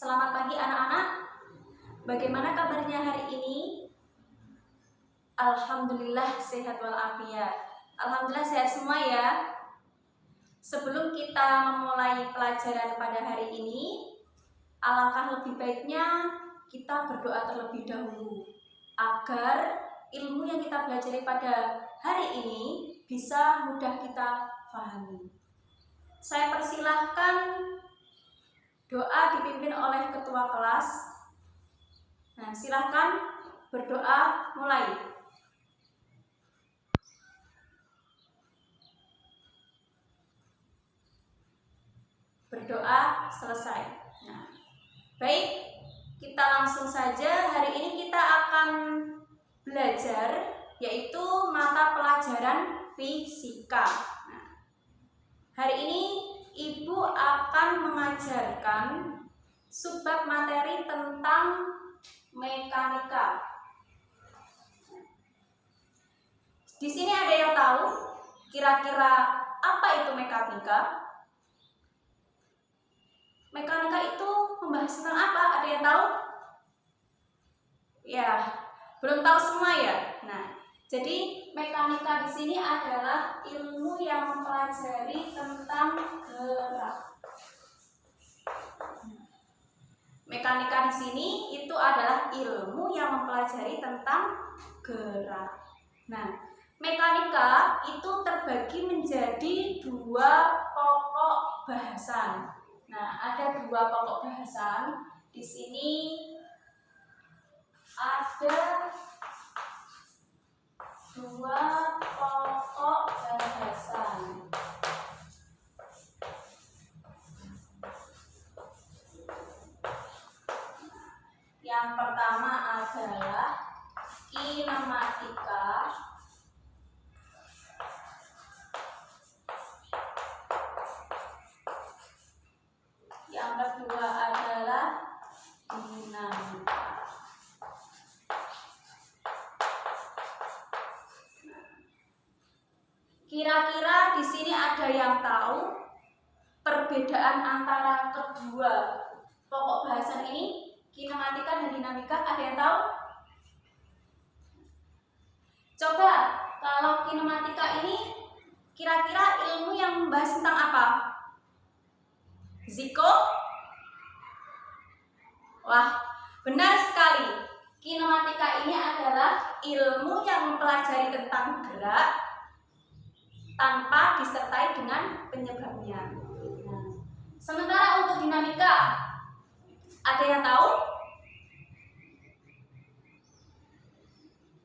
Selamat pagi anak-anak. Bagaimana kabarnya hari ini? Alhamdulillah sehat walafiat. Alhamdulillah sehat semua ya. Sebelum kita memulai pelajaran pada hari ini, alangkah lebih baiknya kita berdoa terlebih dahulu agar ilmu yang kita pelajari pada hari ini bisa mudah kita pahami. Saya persilahkan doa dipimpin oleh ketua kelas. Nah, silahkan berdoa mulai. Berdoa selesai. Nah, baik, kita langsung saja. Hari ini kita akan belajar yaitu mata pelajaran fisika. Nah, hari ini Ibu akan mengajarkan subbab materi tentang mekanika. Di sini ada yang tahu kira-kira apa itu mekanika? Mekanika itu membahas tentang apa? Ada yang tahu? Ya, belum tahu semua ya. Nah, jadi mekanika di sini adalah ilmu yang mempelajari tentang gerak. Mekanika di sini itu adalah ilmu yang mempelajari tentang gerak. Nah, mekanika itu terbagi menjadi dua pokok bahasan. Nah, ada dua pokok bahasan. Di sini ada dua pokok bahasan. Yang pertama adalah kinematika. Yang kedua adalah dinamika. Kira-kira di sini ada yang tahu perbedaan antara kedua pokok bahasan ini, kinematika dan dinamika? Ada yang tahu? Coba, kalau kinematika ini kira-kira ilmu yang membahas tentang apa? Ziko? Wah, benar sekali. Kinematika ini adalah ilmu yang mempelajari tentang gerak tanpa disertai dengan penyebabnya. Nah, sementara untuk dinamika, ada yang tahu?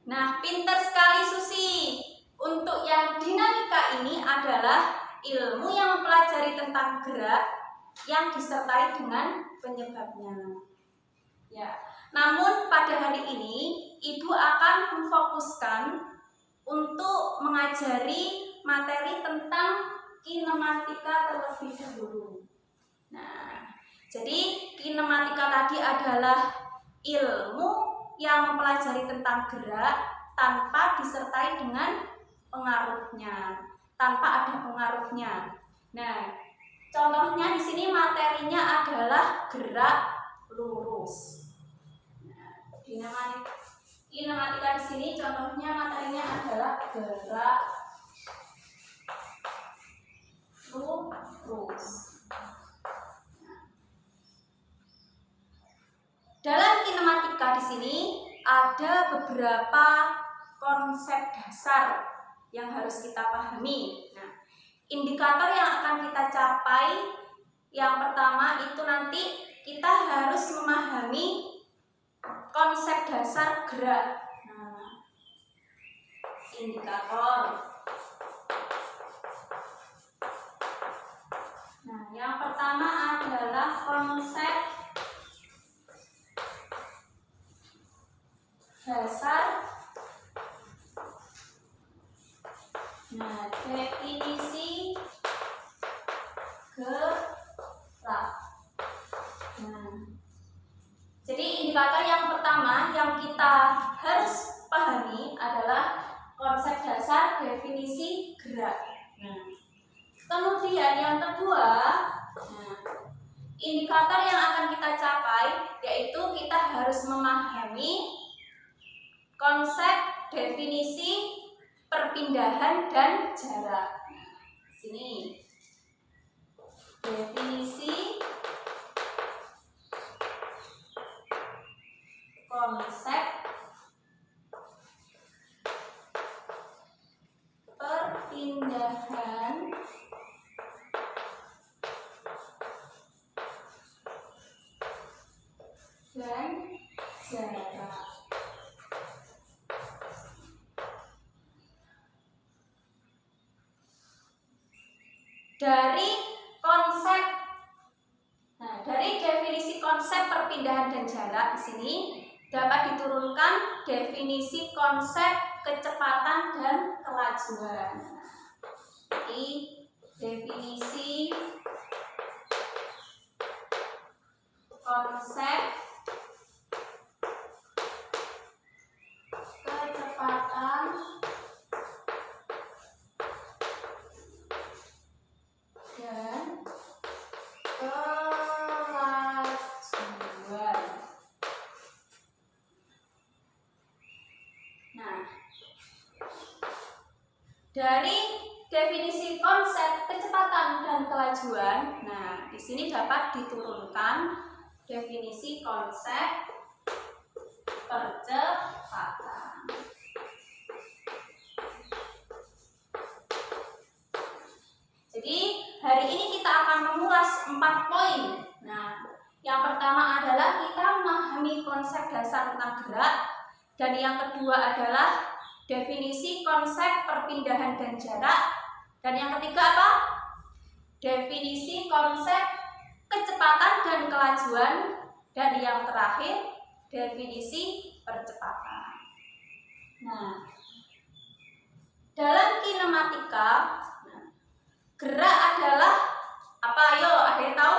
Nah, pintar sekali Susi. Untuk yang dinamika ini adalah ilmu yang mempelajari tentang gerak yang disertai dengan penyebabnya. Ya, namun pada hari ini Ibu akan memfokuskan untuk mengajari materi tentang kinematika terlebih dahulu. Nah, jadi kinematika tadi adalah ilmu yang mempelajari tentang gerak tanpa disertai dengan pengaruhnya, tanpa ada pengaruhnya. Nah, contohnya di sini materinya adalah gerak lurus. Nah, kinematika di sini contohnya materinya adalah gerak lurus. Dalam kinematika di sini ada beberapa konsep dasar yang harus kita pahami. Nah, indikator yang akan kita capai yang pertama itu nanti kita harus memahami konsep dasar gerak. Nah, indikator. Nah, yang pertama adalah konsep dasar. Nah, definisi gerak. Nah, jadi indikator yang pertama yang kita harus pahami adalah konsep dasar definisi gerak. Nah, kemudian yang kedua, Indikator yang akan kita capai yaitu kita harus memahami konsep, definisi, perpindahan, dan jarak. Sini definisi, konsep, perpindahan, dan jarak. Dari konsep, dari definisi konsep perpindahan dan jarak di sini dapat diturunkan definisi konsep kecepatan dan kelajuan. Jadi definisi konsep kecepatan dan kelajuan. Nah, dari definisi konsep kecepatan dan kelajuan, nah di sini dapat diturunkan definisi konsep percepatan. Jadi hari ini kita akan mengulas 4 poin. Nah, yang pertama adalah kita memahami konsep dasar tentang gerak, dan yang kedua adalah definisi konsep perpindahan dan jarak, dan yang ketiga apa? Definisi konsep kecepatan dan kelajuan, dan yang terakhir definisi percepatan. Nah, dalam kinematika, gerak adalah apa? Ayo, ada yang tahu?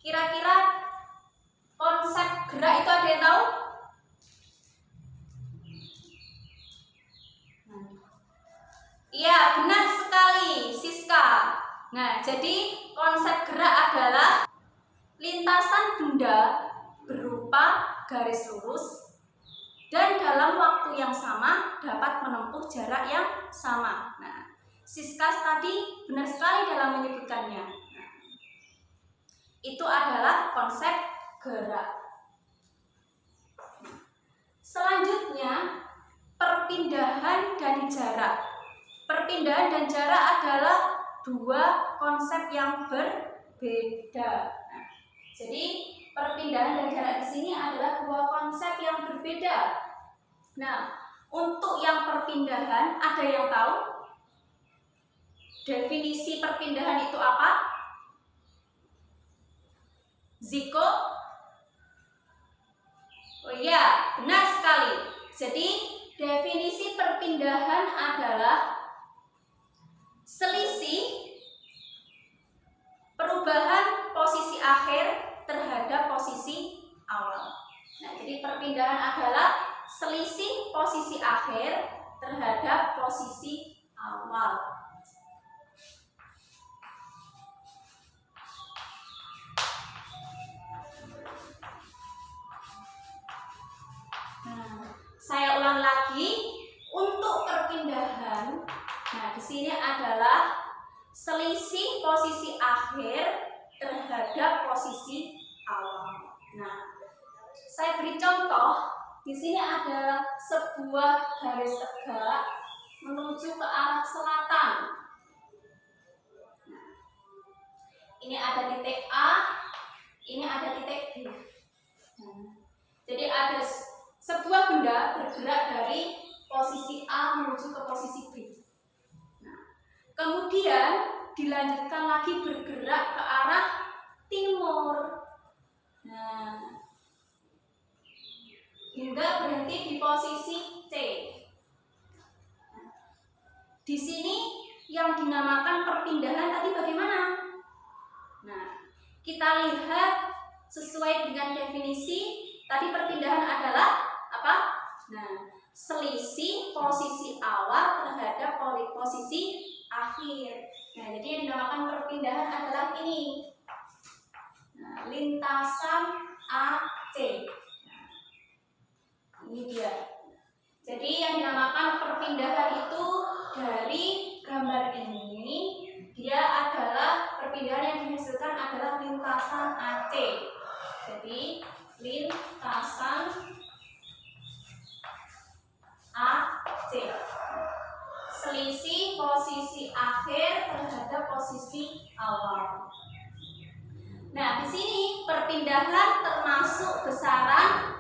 Kira-kira konsep gerak itu ada yang tahu? Iya, benar sekali, Siska. Nah, jadi konsep gerak adalah lintasan benda berupa garis lurus dan dalam waktu yang sama dapat menempuh jarak yang sama. Nah, Siska tadi benar sekali dalam menyebutkannya. Nah, itu adalah konsep gerak. Selanjutnya, perpindahan dan jarak. Perpindahan dan jarak adalah dua konsep yang berbeda. Nah, jadi perpindahan dan jarak di sini adalah dua konsep yang berbeda. Nah, untuk yang perpindahan ada yang tahu? Definisi perpindahan itu apa? Ziko? Oh iya, benar sekali. Jadi definisi perpindahan adalah selisih perubahan posisi akhir terhadap posisi awal. Nah, jadi perpindahan adalah selisih posisi akhir terhadap posisi awal. Saya ulang lagi, untuk perpindahan, nah di sini adalah selisih posisi akhir terhadap posisi awal. Nah, saya beri contoh. Di sini ada sebuah garis tegak menuju ke arah selatan. Nah, ini ada titik A, ini ada titik B. Nah, jadi ada sebuah benda bergerak dari posisi A menuju ke posisi B. Nah, kemudian dilanjutkan lagi bergerak ke arah timur. Nah, hingga berhenti di posisi C. Nah, di sini yang dinamakan perpindahan tadi bagaimana? Nah, kita lihat sesuai dengan definisi tadi perpindahan adalah apa? Nah, selisih posisi awal terhadap posisi akhir. Nah, jadi yang dinamakan perpindahan adalah ini. lintasan AC. Ini dia. Jadi yang dinamakan perpindahan itu dari gambar ini, dia adalah perpindahan yang dihasilkan adalah lintasan AC. Jadi lintasan AC. Selisih posisi akhir terhadap posisi awal. Nah, di sini perpindahan termasuk besaran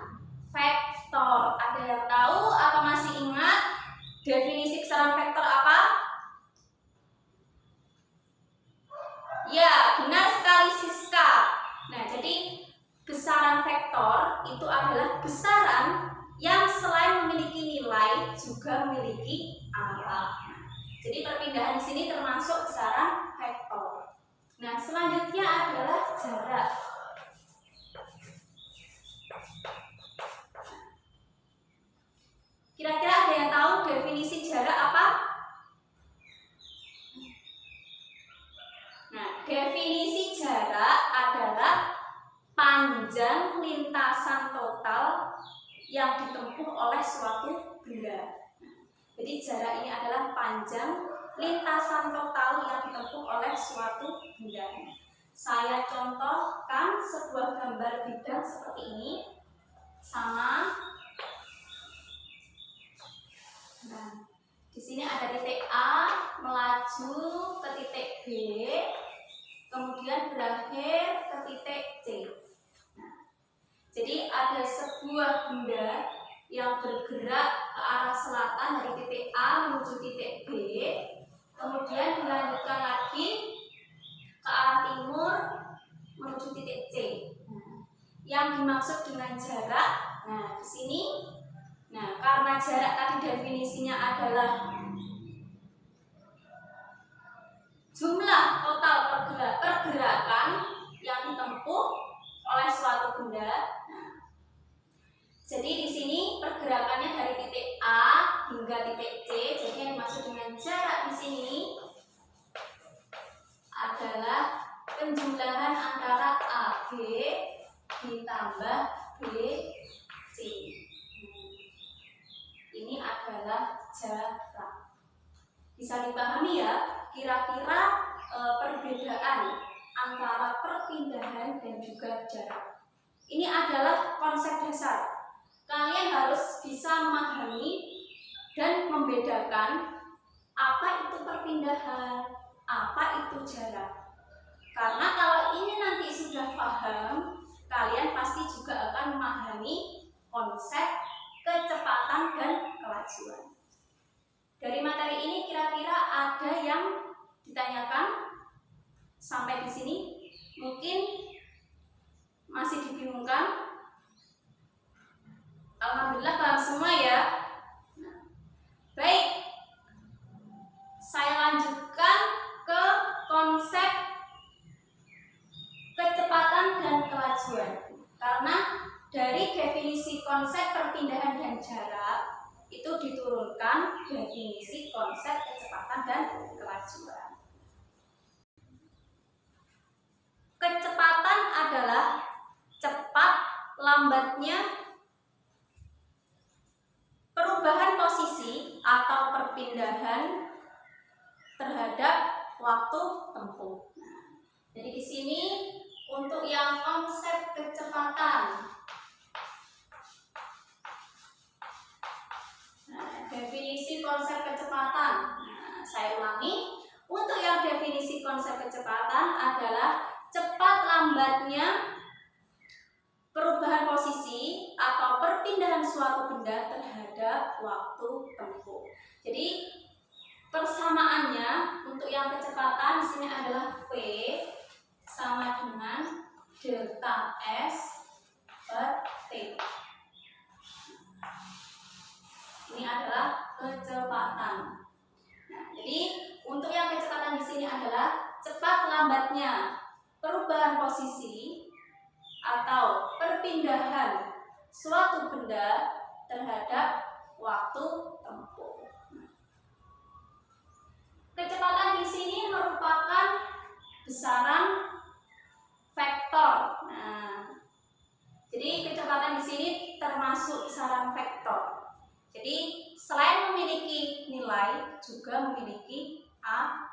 vektor. Ada yang tahu atau masih ingat definisi besaran vektor apa? Ya, benar sekali Siska. Nah, jadi besaran vektor itu adalah besaran yang selain memiliki nilai juga memiliki arah. Jadi perpindahan di sini termasuk besaran vektor. Nah, selanjutnya adalah jarak. Kira-kira ada yang tahu definisi jarak apa? Nah, definisi jarak adalah panjang lintasan total yang ditempuh oleh suatu benda. Jadi jarak ini adalah panjang lintasan total yang ditempuh oleh suatu benda. Saya contohkan sebuah gambar bidang seperti ini, sama. Nah, di sini ada titik A melaju ke titik B, kemudian berakhir ke titik C. Nah, jadi ada sebuah benda yang bergerak ke arah selatan dari titik A menuju titik B, kemudian dilanjutkan lagi ke arah timur menuju titik C. Nah, yang dimaksud dengan jarak, nah di sini, nah karena jarak tadi definisinya adalah jumlah total pergerakan yang ditempuh oleh suatu benda. Jadi di sini pergerakannya dari titik A hingga titik C. Jadi yang dimaksud dengan jarak di sini adalah penjumlahan antara AB ditambah BC. Ini adalah jarak. Bisa dipahami ya, kira-kira perbedaan antara perpindahan dan juga jarak. Ini adalah konsep dasar. Kalian harus bisa memahami dan membedakan apa itu perpindahan, apa itu jarak. Karena kalau ini nanti sudah paham, kalian pasti juga akan memahami konsep kecepatan dan kelajuan. Dari materi ini kira-kira ada yang ditanyakan sampai di sini? Mungkin masih dibingungkan? Alhamdulillah paham semua ya. Baik, saya lanjutkan ke konsep kecepatan dan kelajuan. Karena dari definisi konsep perpindahan dan jarak itu diturunkan definisi konsep kecepatan dan kelajuan. Kecepatan adalah cepat lambatnya perubahan posisi atau perpindahan terhadap waktu tempuh. Jadi di sini untuk yang konsep kecepatan, definisi konsep kecepatan. Saya ulangi, untuk yang definisi konsep kecepatan adalah cepat lambatnya perubahan posisi atau perpindahan suatu benda terhadap waktu tempuh. Jadi persamaannya untuk yang kecepatan di sini adalah V sama dengan delta S per T. Ini adalah kecepatan. Nah, jadi untuk yang kecepatan di sini adalah cepat lambatnya perubahan posisi atau perpindahan suatu benda terhadap waktu tempuh. Kecepatan di sini merupakan besaran vektor. Nah, kecepatan di sini termasuk kisaran vektor. Jadi selain memiliki nilai juga memiliki arah.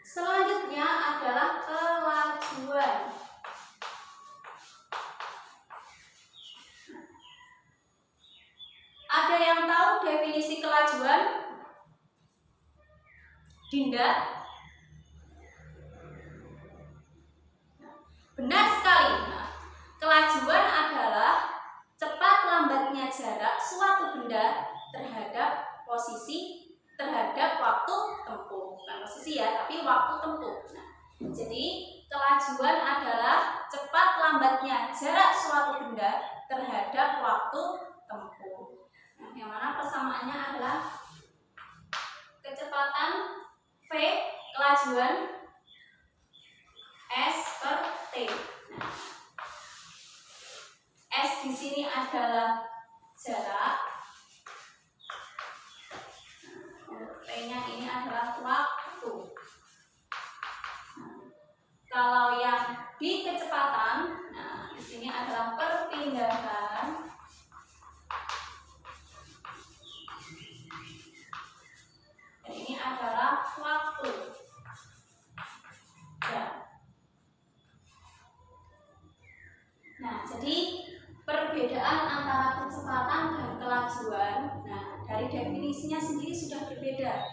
Selanjutnya adalah kelajuan. Ada yang tahu definisi kelajuan? Dinda? Benar sekali. Kelajuan adalah cepat lambatnya jarak suatu benda terhadap waktu tempuh. Bukan posisi ya, tapi waktu tempuh. Jadi kelajuan adalah cepat lambatnya jarak suatu benda terhadap waktu tempuh. Yang mana persamaannya adalah kecepatan V kelajuan S per T. S di sini adalah jarak, T-nya ini adalah waktu. Kalau yang di kecepatan, di sini adalah perpindahan. Dan ini adalah waktu. Ya. Nah, jadi perbedaan antara kecepatan dan kelajuan, dari definisinya sendiri sudah berbeda.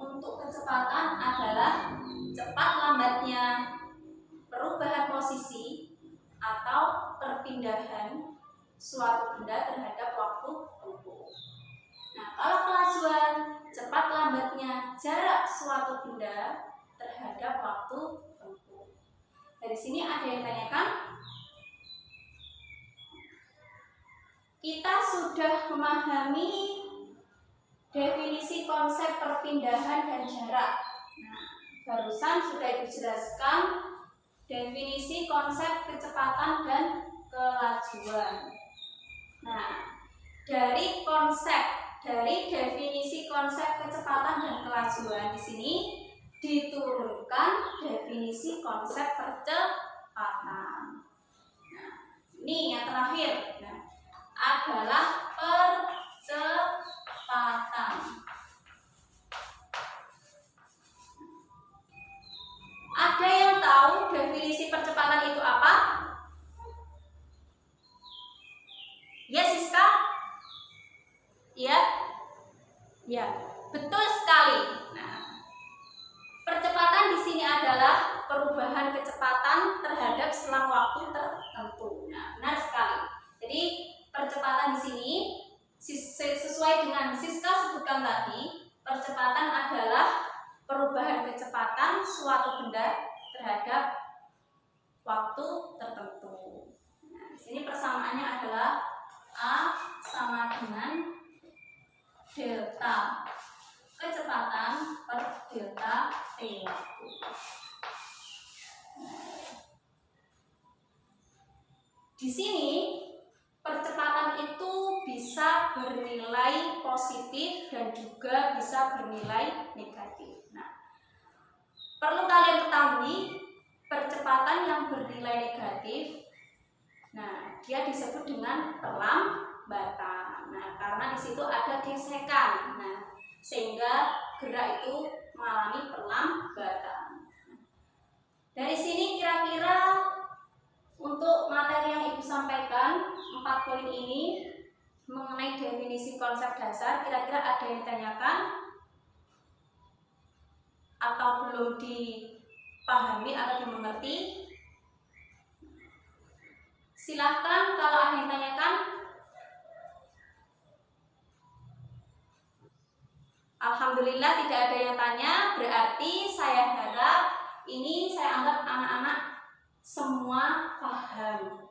Untuk kecepatan adalah cepat lambatnya perubahan posisi atau perpindahan suatu benda terhadap waktu tempuh. Kalau kelajuan, cepat lambatnya jarak suatu benda terhadap waktu tempuh. Dari sini ada yang tanyakan? Kita sudah memahami definisi konsep perpindahan dan jarak. Barusan sudah Ibu jelaskan definisi konsep kecepatan dan kelajuan. Dari definisi konsep kecepatan dan kelajuan di sini diturunkan definisi konsep percepatan. Ini yang terakhir adalah percepatan. Ada yang tahu definisi percepatan itu apa? Ya, Siska? Ya? Ya, betul sekali. Percepatan di sini adalah perubahan kecepatan terhadap selang waktu tertentu. Benar sekali. Jadi percepatan di sini sesuai dengan Siska sebutkan tadi, percepatan adalah perubahan kecepatan suatu benda terhadap waktu tertentu. Di sini persamaannya adalah A sama dengan delta kecepatan per delta T waktu. Di sini percepatan itu bisa bernilai positif dan juga bisa bernilai negatif. Perlu kalian ketahui, percepatan yang bernilai negatif, dia disebut dengan perlambatan. Karena di situ ada gesekan, sehingga gerak itu mengalami perlambatan. Dari sini kira-kira untuk materi yang Ibu sampaikan 4 poin ini mengenai definisi konsep dasar, kira-kira ada yang ditanyakan atau belum dipahami atau dimengerti? Silahkan kalau ada yang tanyakan. Alhamdulillah tidak ada yang tanya, berarti saya harap ini saya anggap anak-anak semua paham.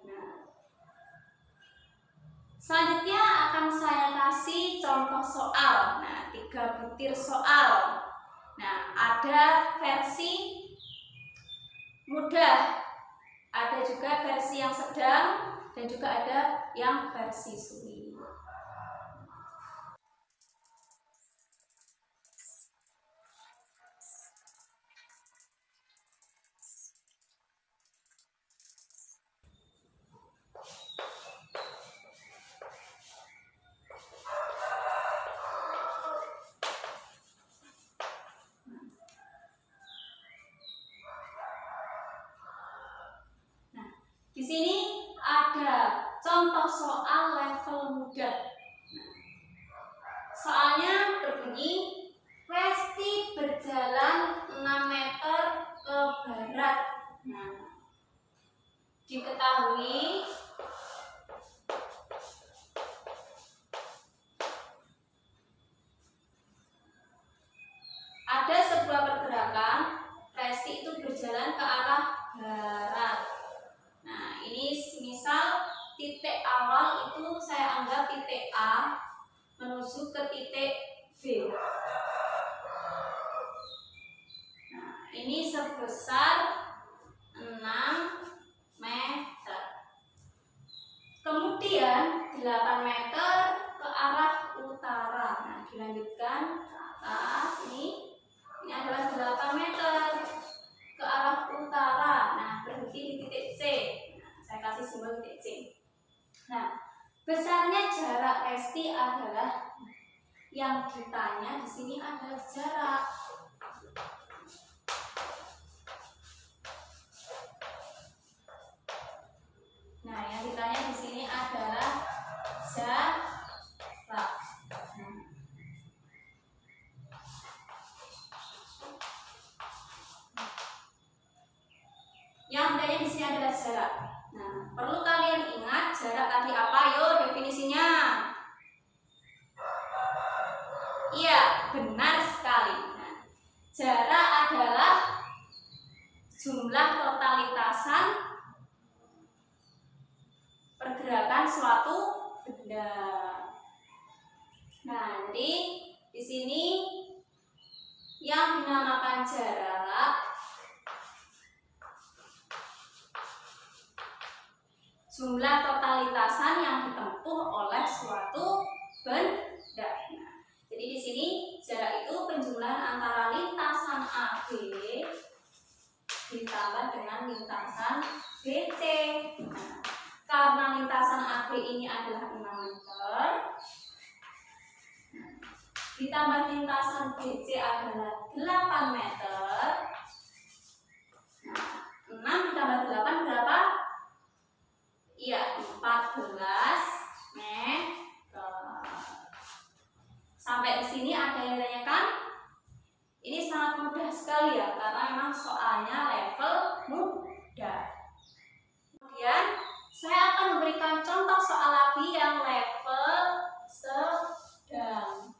Selanjutnya akan saya kasih contoh soal. 3 butir soal. Ada versi mudah, ada juga versi yang sedang, dan juga ada yang versi sulit. Di sini ada contoh soal level mudah. Soalnya berbunyi, Resti berjalan 6 meter ke barat. Nah, diketahui ada sebuah pergerakan, Resti itu berjalan ke arah barat. Nah, ini misal titik awal itu saya anggap titik A menuju ke titik B. Nah, ini sebesar 6 meter. Kemudian 8 meter ke arah utara. Nah, dilanjutkan ke atas ini adalah 8 meter ke arah utara. Nah, berhenti di titik C. Nah, saya kasih simbol titik C. Nah, besarnya jarak Resti adalah, yang ditanya di sini adalah jarak. Nah, yang ditanya di sini adalah jarak. Yang ditanya di sini adalah jarak. Nah, perlu kalian ingat jarak tadi apa? Yo, definisinya. Iya, benar sekali. Nah, jarak adalah jumlah totalitasan pergerakan suatu benda. Nah, jadi di sini yang dinamakan jarak jumlah totalitasan yang ditempuh oleh suatu benda. Nah, jadi di sini jarak itu penjumlahan antara lintasan AB ditambah dengan lintasan BC. Nah, karena lintasan AB ini adalah 6 meter, ditambah lintasan BC adalah 8 meter. Nah, 6 ditambah 8 berapa? Iya, 14 meter. Sampai di sini ada yang tanyakan? Ini sangat mudah sekali ya, karena memang soalnya level mudah. Kemudian saya akan memberikan contoh soal lagi yang level sedang.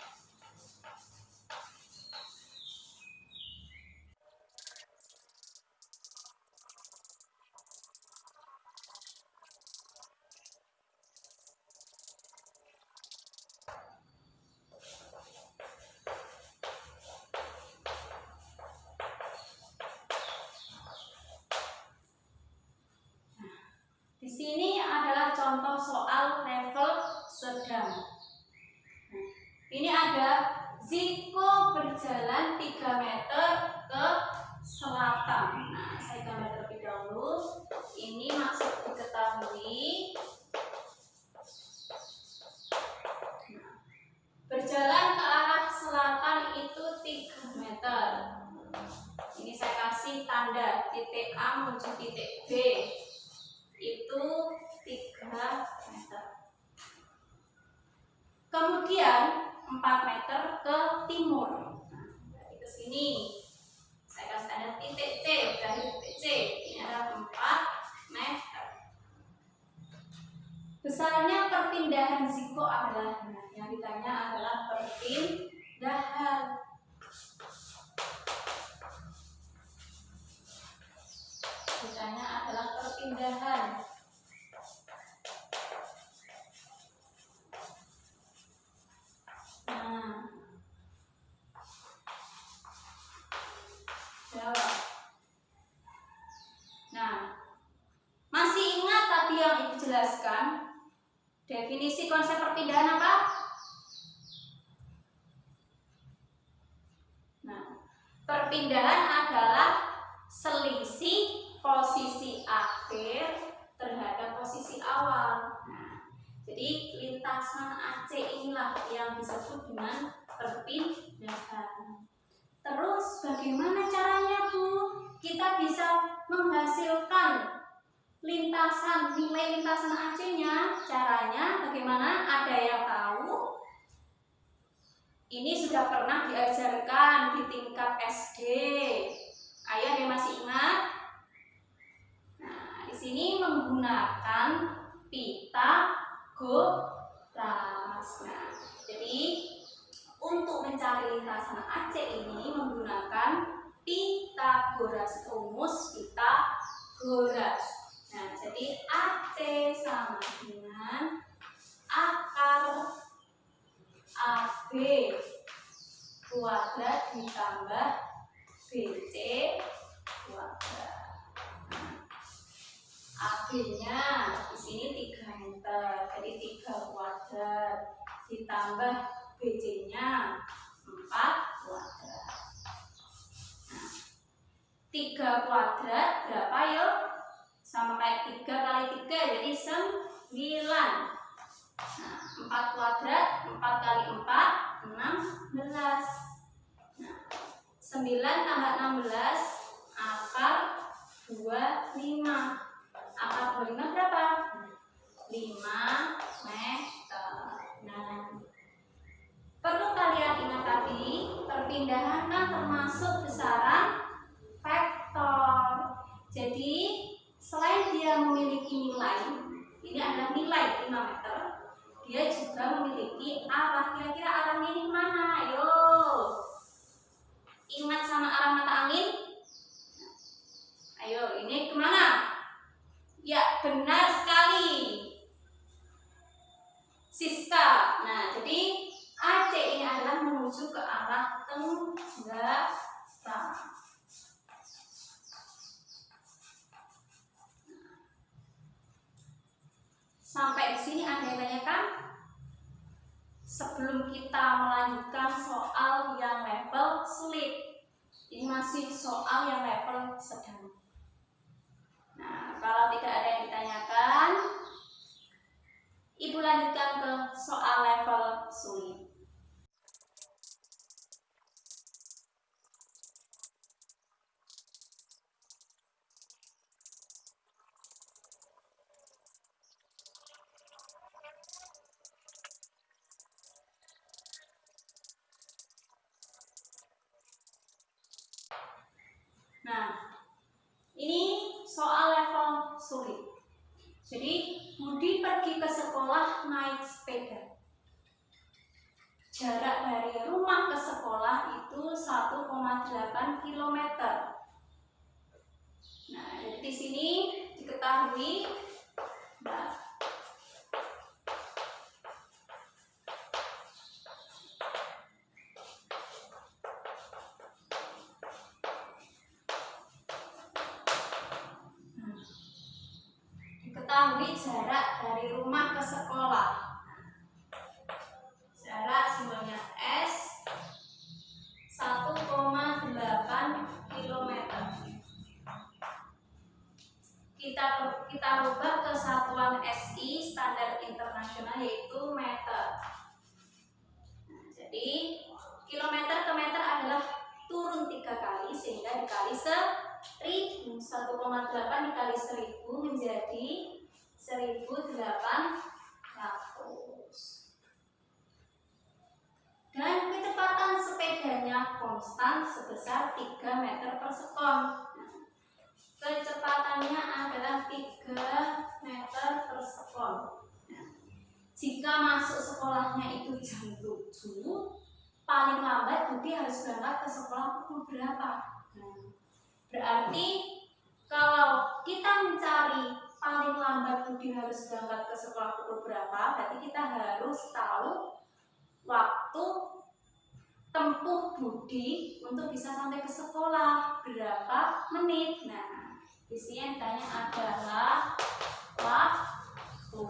Di sini adalah contoh soal level sedang. Ini ada Ziko berjalan 3 meter ke selatan. Nah, saya gambar terlebih dahulu. Ini maksud diketahui. Nah, berjalan ke arah selatan itu 3 meter. Ini saya kasih tanda titik A menuju titik B. Itu 3 meter. Kemudian 4 meter ke timur. Nah, dari ke sini saya kasih tanda titik C, dari titik C ini adalah 4 meter. Besarnya perpindahan Ziko adalah, nah, yang ditanya adalah perpindahan. Ditanya adalah perpindahan. Nah, jawab. Nah, masih ingat tadi yang Ibu jelaskan? Definisi konsep perpindahan apa? Nah, perpindahan adalah selisih posisi akhir terhadap posisi awal. Nah, jadi lintasan AC inilah yang disebut dengan perpindahan. Terus bagaimana caranya, Bu? Kita bisa menghasilkan nilai lintasan AC-nya. Caranya bagaimana? Ada yang tahu? Ini sudah pernah diajarkan di tingkat SD. Ayo, ada yang masih ingat? Nah, di sini menggunakan Pitagoras. Nah, jadi untuk mencari lintasan AC ini menggunakan Pitagoras, rumus Pitagoras. Nah, jadi AC sama dengan akar AB kuadrat ditambah BC kuadrat. AB-nya di sini 3 meter, jadi 3 kuadrat ditambah BC-nya 4 kuadrat. Nah, 3 kuadrat berapa yuk? Sama kayak 3 kali 3 jadi 9. Nah, 4 kuadrat, 4 kali 4, 16. Nah, 9 tambah 16, akar 25. Akar 25 berapa? 5 meter. Nah, perlu kalian ingat tadi, perpindahan kan termasuk besaran vektor. Jadi, selain dia memiliki nilai, ini adalah nilai 5 meter, dia juga memiliki arah. Kira-kira arahnya ini kemana? Ayo, ingat sama arah mata angin? Ayo, ini kemana? Ya, benar sekali, Siska. Nah, jadi AC ini adalah menuju ke arah tenggara. Sampai di sini ada yang tanyakan? Sebelum kita melanjutkan soal yang level sulit, ini masih soal yang level sedang. Nah, kalau tidak ada yang ditanyakan, Ibu lanjutkan ke soal level sulit. Nah, ini soal level sulit. Jadi, Budi pergi ke sekolah naik sepeda. Jarak dari rumah ke sekolah itu 1,8 km. Nah, jadi di sini diketahui, jarak dari rumah ke sekolah. Jarak simbolnya S 1,8 km. Kita rubah ke satuan SI standar internasional yaitu meter. Nah, jadi kilometer ke meter adalah turun 3 kali sehingga dikali 1000. 1,8 dikali 1000 menjadi 1800. Dan kecepatan sepedanya konstan sebesar 3 meter per sekon. Kecepatannya adalah 3 meter per sekon. Jika masuk sekolahnya itu jam 7, paling lambat Budi harus berangkat ke sekolah pukul berapa? Berarti kalau kita mencari paling lambat Budi harus berangkat ke sekolah pukul berapa, berarti kita harus tahu waktu tempuh Budi untuk bisa sampai ke sekolah berapa menit. Nah, di sini yang ditanya adalah waktu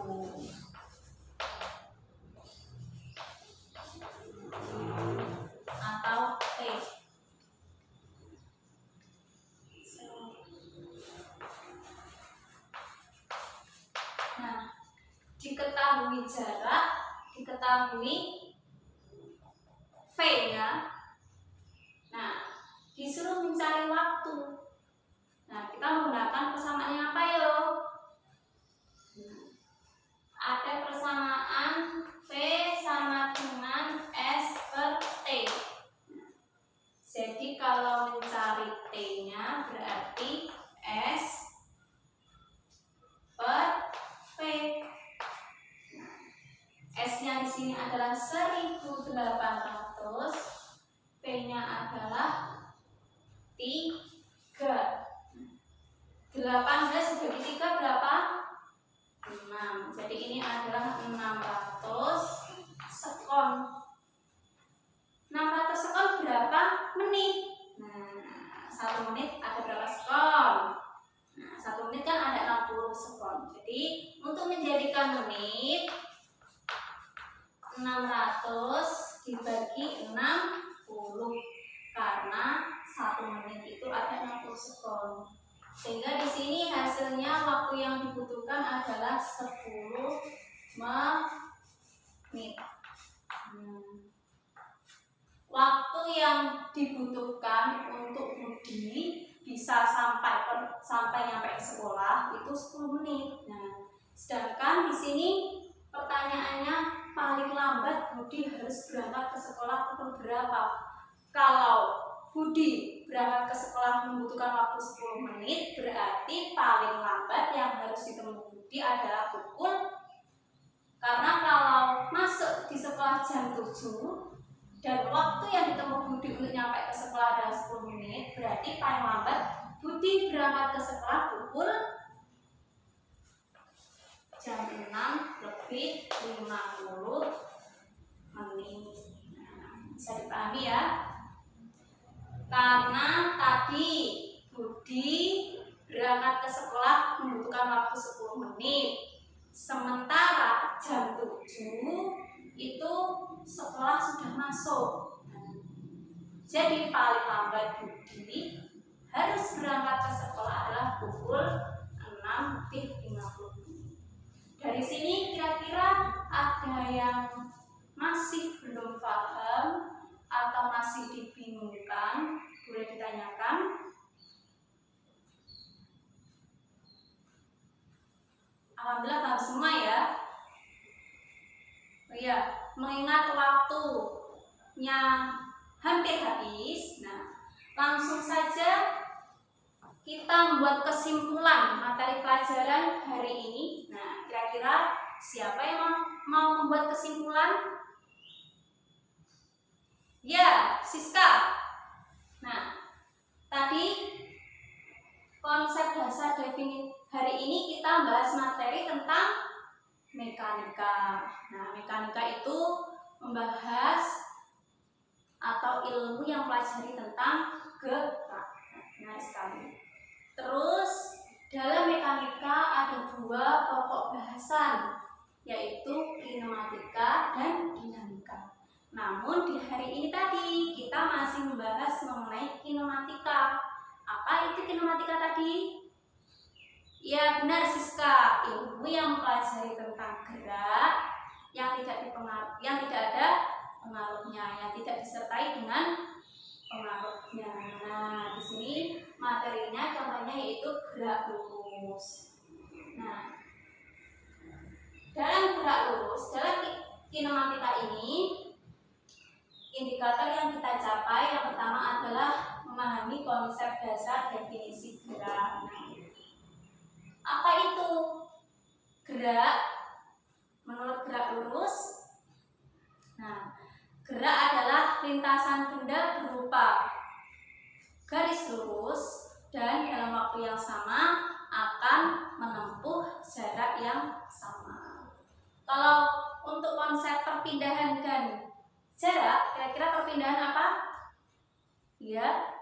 atau T. Nah, diketahui jarak, diketahui V-nya. Nah, disuruh mencari waktu. Nah, kita menggunakan persamaannya apa yo? adalah 1800, P-nya adalah 3. 18 dibagi 3 berapa? 6. Jadi ini adalah 600 sekon. 600 sekon berapa menit? Nah, 1 menit ada berapa sekon? Nah, 1 menit kan ada 60 sekon. Jadi untuk menjadikan menit, 600 dibagi 60, karena 1 menit itu ada 60 sekon. Sehingga di sini hasilnya waktu yang dibutuhkan adalah 10 menit. Waktu yang dibutuhkan untuk Budi bisa sampai nyampe ke sekolah itu 10 menit. Nah, sedangkan di sini pertanyaannya paling lambat Budi harus berangkat ke sekolah pukul berapa? Kalau Budi berangkat ke sekolah membutuhkan waktu 10 menit, berarti paling lambat yang harus ditemui Budi adalah pukul, karena kalau masuk di sekolah jam 7 dan waktu yang ditempuh Budi untuk nyampe ke sekolah adalah 10 menit, berarti paling lambat Budi berangkat ke sekolah pukul jam 6:50 menit. Nah, bisa dipahami ya? Karena tadi Budi berangkat ke sekolah membutuhkan waktu 10 menit. Sementara jam 7 itu sekolah sudah masuk. Jadi paling lambat Budi harus berangkat ke sekolah adalah pukul 6:50. Dari sini kira-kira ada yang masih belum paham atau masih dibingungkan, boleh ditanyakan. Alhamdulillah paham semua ya. Oh iya, mengingat waktunya hampir habis, nah langsung saja kita membuat kesimpulan materi pelajaran hari ini. Nah, kira-kira siapa yang mau membuat kesimpulan? Ya, Siska. Nah, tadi konsep dasar definisi hari ini kita bahas materi tentang mekanika. Nah, mekanika itu membahas atau ilmu yang pelajari tentang gerak. Nah, sekali. Terus dalam mekanika ada 2 pokok bahasan, yaitu kinematika dan dinamika. Namun di hari ini tadi kita masih membahas mengenai kinematika. Apa itu kinematika tadi? Ya benar Siska, ilmu yang mempelajari tentang gerak yang tidak ada pengaruhnya, yang tidak disertai dengan pengaruhnya. Nah, di sini materinya contohnya yaitu gerak lurus. Nah, dalam gerak lurus, dalam kinematika ini, indikator yang kita capai yang pertama adalah memahami konsep dasar definisi gerak. Nah, apa itu gerak menurut gerak lurus? Nah, gerak adalah lintasan benda berupa garis lurus dan dalam waktu yang sama akan menempuh jarak yang sama. Kalau untuk konsep perpindahan dan jarak, kira-kira perpindahan apa? Ya,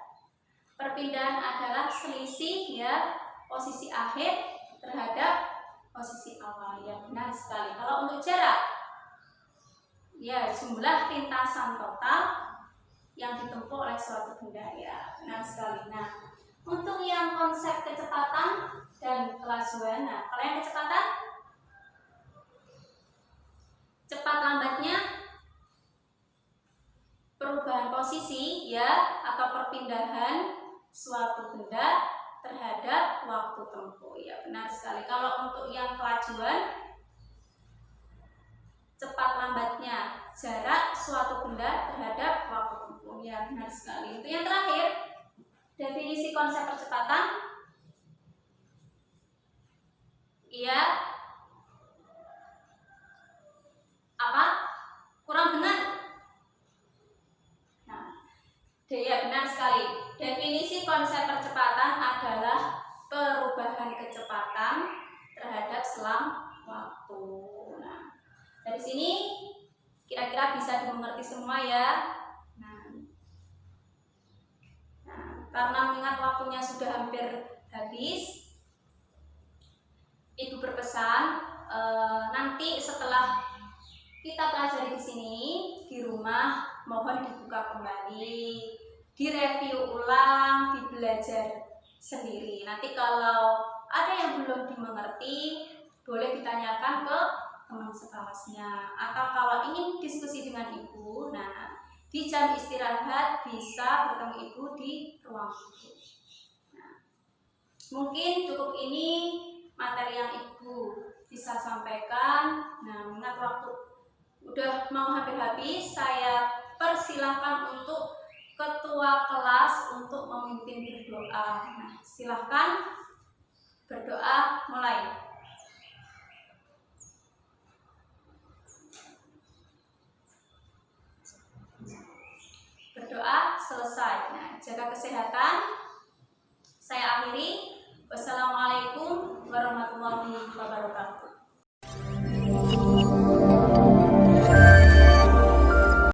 perpindahan adalah selisih ya posisi akhir terhadap posisi awal. Ya benar sekali. Kalau untuk jarak, ya jumlah lintasan total yang ditempuh oleh suatu benda. Ya benar sekali. Nah, untuk yang konsep kecepatan dan kelajuan, nah kalau yang kecepatan, cepat lambatnya perubahan posisi ya atau perpindahan suatu benda terhadap waktu tempuh. Ya benar sekali. Kalau untuk yang kelajuan, cepat lambatnya jarak suatu benda terhadap waktu tempuh. Ya benar sekali. Itu yang terakhir, definisi konsep percepatan. Iya. Apa? Kurang kecepatan terhadap selang waktu. Nah, dari sini kira-kira bisa dimengerti semua ya. Karena mengingat waktunya sudah hampir habis, Ibu berpesan nanti setelah kita pelajari di sini di rumah mohon dibuka kembali, direview ulang, dibelajar sendiri. Nanti kalau ada yang belum dimengerti boleh ditanyakan ke teman sekelasnya, atau kalau ingin diskusi dengan Ibu, nah di jam istirahat bisa bertemu Ibu di ruang guru. Nah, mungkin cukup ini materi yang Ibu bisa sampaikan. Nah, mengingat waktu udah mau hampir habis, saya persilahkan untuk ketua kelas untuk memimpin berdoa. Nah, silahkan berdoa mulai. Berdoa selesai. Nah, jaga kesehatan. Saya akhiri. Wassalamualaikum warahmatullahi wabarakatuh.